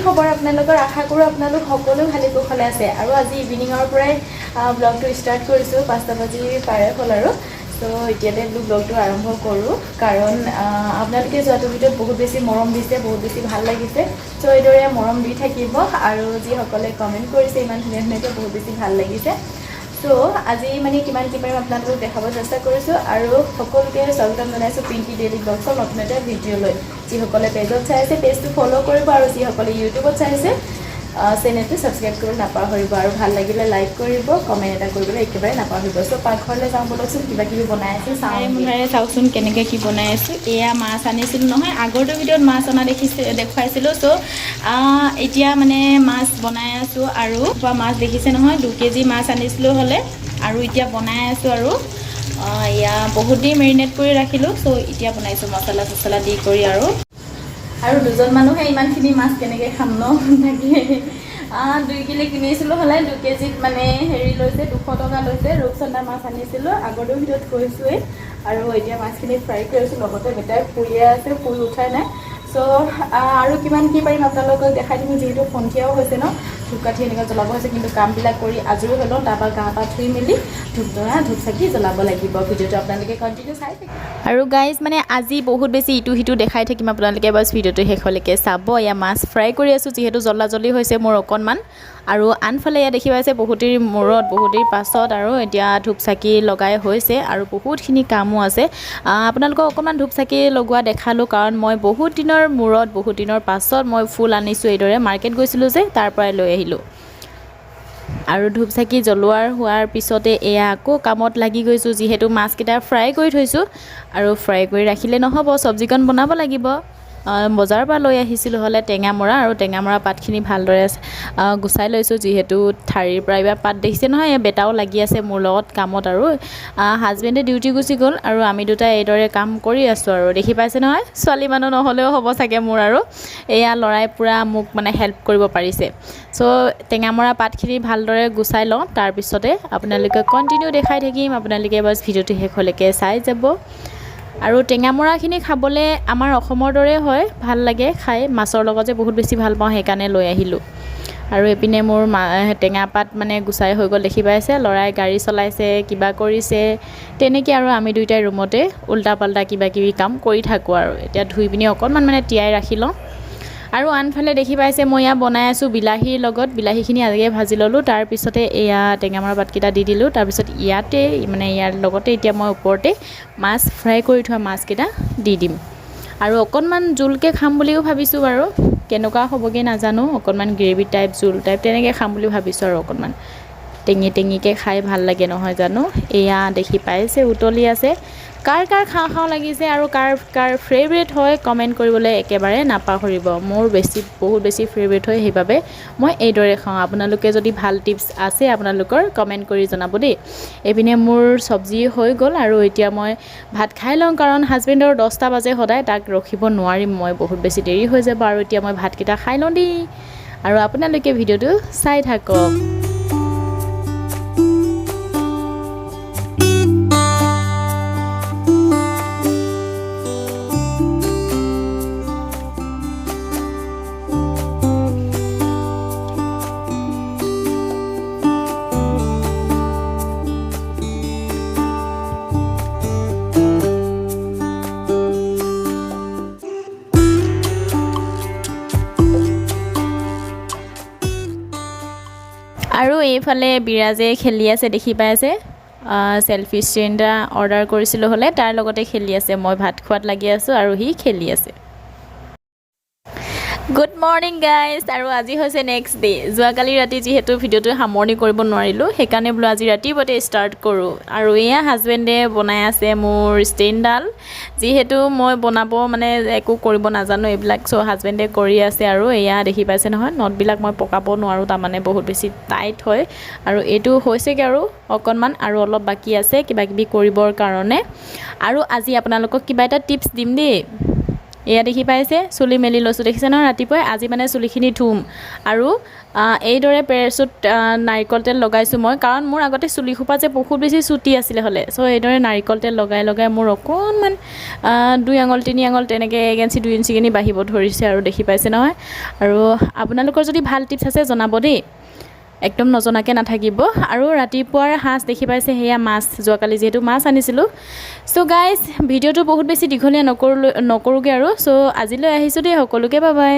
খবৰ আপোনালোকৰ আশা কৰোঁ আপোনালোক সকলো ভালে কুশলে আছে আৰু আজি ইভিনিঙৰ পৰাই ব্লগটো ষ্টাৰ্ট কৰিছোঁ 5টা বাজি পাৰে হ'ল আৰু তো এতিয়াতে ব্লগটো আৰম্ভ কৰোঁ কাৰণ আপোনালোকে যোৱাটো ভিডিঅ'ত বহুত বেছি মৰম দিছে বহুত বেছি ভাল লাগিছে তো এইদৰে মৰম দি থাকিব আৰু যিসকলে কমেণ্ট কৰিছে ইমান ধুনীয়া ধুনীয়াকৈ বহুত বেছি ভাল লাগিছে তো আজি মানে কিমান কি পাৰিম আপোনালোকক দেখাব চেষ্টা কৰিছোঁ আৰু সকলোকে স্বাগতম জনাইছোঁ পিংকি ডেইলি ব্লগছৰ নতুন এটা ভিডিঅ' লৈ যিসকলে পেজত চাই আছে পেজটো ফ'ল' কৰিব আৰু যিসকলে ইউটিউবত চাই আছে চেনেলটো ছাবস্ক্ৰাইব কৰিব নাপাহৰিব আৰু ভাল লাগিলে লাইক কৰিব কমেণ্ট এটা কৰিবলৈ একেবাৰে নাপাহৰিব চ' পাকঘৰলৈ যাওঁ বলকচোন কিবা কিবি বনাই আছে চাওঁ চাওকচোন কেনেকৈ কি বনাই আছোঁ এয়া মাছ আনিছিলোঁ নহয় আগৰটো ভিডিঅ'ত মাছ অনা দেখুৱাইছিলোঁ চ' এতিয়া মানে মাছ বনাই আছোঁ আৰু মাছ দেখিছে নহয় 2 কেজি মাছ আনিছিলোঁ হ'লে আৰু এতিয়া বনাই আছোঁ আৰু এয়া বহুত দেৰি মেৰিনেট কৰি ৰাখিলোঁ চ' এতিয়া বনাইছোঁ মছলা চছলা দি কৰি আৰু দুজন মানুহে ইমানখিনি মাছ কেনেকৈ খাম ন তাকে 2 কিলো কিনিছিলোঁ হ'লে 2 কেজিত মানে হেৰি লৈছে 200 টকা লৈছে ৰূপচন্দা মাছ আনিছিলোঁ আগৰটো ভিডিঅ'ত কৈছোঁৱেই আৰু এতিয়া মাছখিনি ফ্ৰাই কৰিছোঁ লগতে বেটাই পুৰিয়ে আছে পুৰি উঠাই নাই চ' আৰু কিমান কি পাৰিম আপোনালোকক দেখাই দিম যিহেতু সন্ধিয়াও হৈছে ন ধূপকাঠি এনেকৈ জ্বলাব হৈছে কিন্তু কামবিলাক কৰি আজৰি হৈ লওঁ তাৰপৰা গা পা ধুই মেলি ধূপ চাকি জ্বলাব লাগিব ভিডিঅ'টো আপোনালোকে কণ্টিনিউ চাই থাকিব আৰু গাইজ মানে আজি বহুত বেছি ইটো সিটো দেখাই থাকিম আপোনালোকে বাছ ভিডিঅ'টো শেষলৈকে চাব এয়া মাছ ফ্ৰাই কৰি আছোঁ যিহেতু জ্বলা জ্বলি হৈছে মোৰ অকণমান আৰু আনফালে এয়া দেখি পাইছে বহুত দেৰি মূৰত বহুত দেৰি পাছত আৰু এতিয়া ধূপ চাকি লগাই হৈছে আৰু বহুতখিনি কামো আছে আপোনালোকক অকণমান ধূপ চাকি লগোৱা দেখালোঁ কাৰণ মই বহুত দিনৰ মূৰত বহুত দিনৰ পাছত মই ফুল আনিছোঁ এইদৰে মাৰ্কেট গৈছিলোঁ যে তাৰ পৰাই লৈ আহিলোঁ আৰু ধূপ চাকি জ্বলোৱাৰ হোৱাৰ পিছতে এয়া আকৌ কামত লাগি গৈছোঁ যিহেতু মাছকেইটা ফ্ৰাই কৰি থৈছোঁ আৰু ফ্ৰাই কৰি ৰাখিলে নহ'ব চব্জিকণ বনাব লাগিব বজাৰৰ পৰা লৈ আহিছিলোঁ হ'লে টেঙামৰা আৰু টেঙামৰা পাতখিনি ভালদৰে গুচাই লৈছোঁ যিহেতু ঠাৰিৰ পৰা এইবাৰ পাত দেখিছে নহয় বেটাও লাগি আছে মোৰ লগত কামত আৰু হাজবেণ্ডে ডিউটি গুচি গ'ল আৰু আমি দুটাই এইদৰে কাম কৰি আছোঁ আৰু দেখি পাইছে নহয় ছোৱালী মানুহ নহ'লেও হ'ব চাগে মোৰ আৰু এয়া ল'ৰাই পূৰা মোক মানে হেল্প কৰিব পাৰিছে চ' টেঙামৰা পাতখিনি ভালদৰে গুচাই লওঁ তাৰপিছতে আপোনালোকে কণ্টিনিউ দেখাই থাকিম আপোনালোকে বাছ ভিডিঅ'টো শেষলৈকে চাই যাব আৰু টেঙামৰাখিনি খাবলৈ আমাৰ অসমৰ দৰে হয় ভাল লাগে খাই মাছৰ লগত যে বহুত বেছি ভাল পাওঁ সেইকাৰণে লৈ আহিলোঁ আৰু এপিনে মোৰ টেঙা পাত মানে গুচাই হৈ গ'ল দেখি পাইছে ল'ৰাই গাড়ী চলাইছে কিবা কৰিছে তেনেকৈ আৰু আমি দুয়োটাই ৰুমতে উল্টা পাল্টা কিবা কিবি কাম কৰি থাকোঁ আৰু এতিয়া ধুই পিনি অকণমান মানে তিয়াই ৰাখি লওঁ আৰু আনফালে দেখি পাইছে মই এয়া বনাই আছোঁ বিলাহীৰ লগত বিলাহীখিনি আগে ভাজি ল'লোঁ তাৰপিছতে এয়া টেঙামৰা পাতকেইটা দি দিলোঁ তাৰপিছত ইয়াতে মানে ইয়াৰ লগতে এতিয়া মই ওপৰতে মাছ ফ্ৰাই কৰি থোৱা মাছকেইটা দি দিম আৰু অকণমান জোলকৈ খাম বুলিও ভাবিছোঁ বাৰু কেনেকুৱা হ'বগৈ নাজানো অকণমান গ্ৰেভি টাইপ জোল টাইপ তেনেকৈ খাম বুলি ভাবিছোঁ আৰু অকণমান টেঙিকৈ খাই ভাল লাগে নহয় জানো এয়া দেখি পাইছে উতলি আছে কাৰ খাওঁ লাগিছে আৰু কাৰ ফেভৰেট হয় কমেণ্ট কৰিবলৈ একেবাৰে নাপাহৰিব মোৰ বহুত বেছি ফেভৰেট হয় সেইবাবে মই এইদৰে খাওঁ আপোনালোকে যদি ভাল টিপছ আছে আপোনালোকৰ কমেণ্ট কৰি জনাব দেই এইপিনে মোৰ চব্জি হৈ গ'ল আৰু এতিয়া মই ভাত খাই লওঁ কাৰণ হাজবেণ্ডৰ 10টা বাজে সদায় তাক ৰখিব নোৱাৰিম মই বহুত বেছি দেৰি হৈ যাব আৰু এতিয়া মই ভাতকেইটা খাই লওঁ দেই আৰু আপোনালোকে ভিডিঅ'টো চাই থাকক আৰু এইফালে বিৰাজে খেলি আছে দেখি পাইছে সেলফি ষ্টেণ্ড এটা অৰ্ডাৰ কৰিছিলোঁ হ'লে তাৰ লগতে খেলি আছে মই ভাত খোৱাত লাগি আছোঁ আৰু সি খেলি আছে গুড মৰ্ণিং গাইজ আৰু আজি হৈছে নেক্সট ডে যোৱাকালি ৰাতি যিহেতু ভিডিঅ'টো সামৰণি কৰিব নোৱাৰিলোঁ সেইকাৰণে বোলো আজি ৰাতিপুৱাতে ষ্টাৰ্ট কৰোঁ আৰু এয়া হাজবেণ্ডে বনাই আছে মোৰ ষ্টেণ্ডডাল যিহেতু মই বনাব মানে একো কৰিব নাজানো এইবিলাক চ' হাজবেণ্ডে কৰি আছে আৰু এয়া দেখি পাইছে নহয় নটবিলাক মই পকাব নোৱাৰোঁ তাৰমানে বহুত বেছি টাইট হয় আৰু এইটো হৈছেগৈ আৰু অকণমান আৰু অলপ বাকী আছে কিবা কিবি কৰিবৰ কাৰণে আৰু আজি আপোনালোকক কিবা এটা টিপছ দিম দেই এয়া দেখি পাইছে চুলি মেলি লৈছোঁ দেখিছে নহয় ৰাতিপুৱাই আজি মানে চুলিখিনি ধুম আৰু এইদৰে পেৰেচুট নাৰিকল তেল লগাইছোঁ মই কাৰণ মোৰ আগতে চুলিসোপা যে বহুত বেছি চুটি আছিলে হ'লে চ' এইদৰে নাৰিকল তেল লগাই লগাই মোৰ অকণমান 2 আঙুল 3 আঙুল তেনেকৈ 1 ইঞ্চি 2 ইঞ্চিখিনি বাঢ়িব ধৰিছে আৰু দেখি পাইছে নহয় আৰু আপোনালোকৰ যদি ভাল টিপছ আছে জনাব দেই একদম নজনাকৈ নাথাকিব আৰু ৰাতিপুৱাৰ সাঁজ দেখি পাইছে সেয়া মাছ যোৱাকালি যিহেতু মাছ আনিছিলোঁ চ' গাইজ ভিডিঅ'টো বহুত বেছি দীঘলীয়া নকৰোঁগৈ আৰু চ' আজিলৈ আহিছোঁ দেই সকলোকে বাই বাই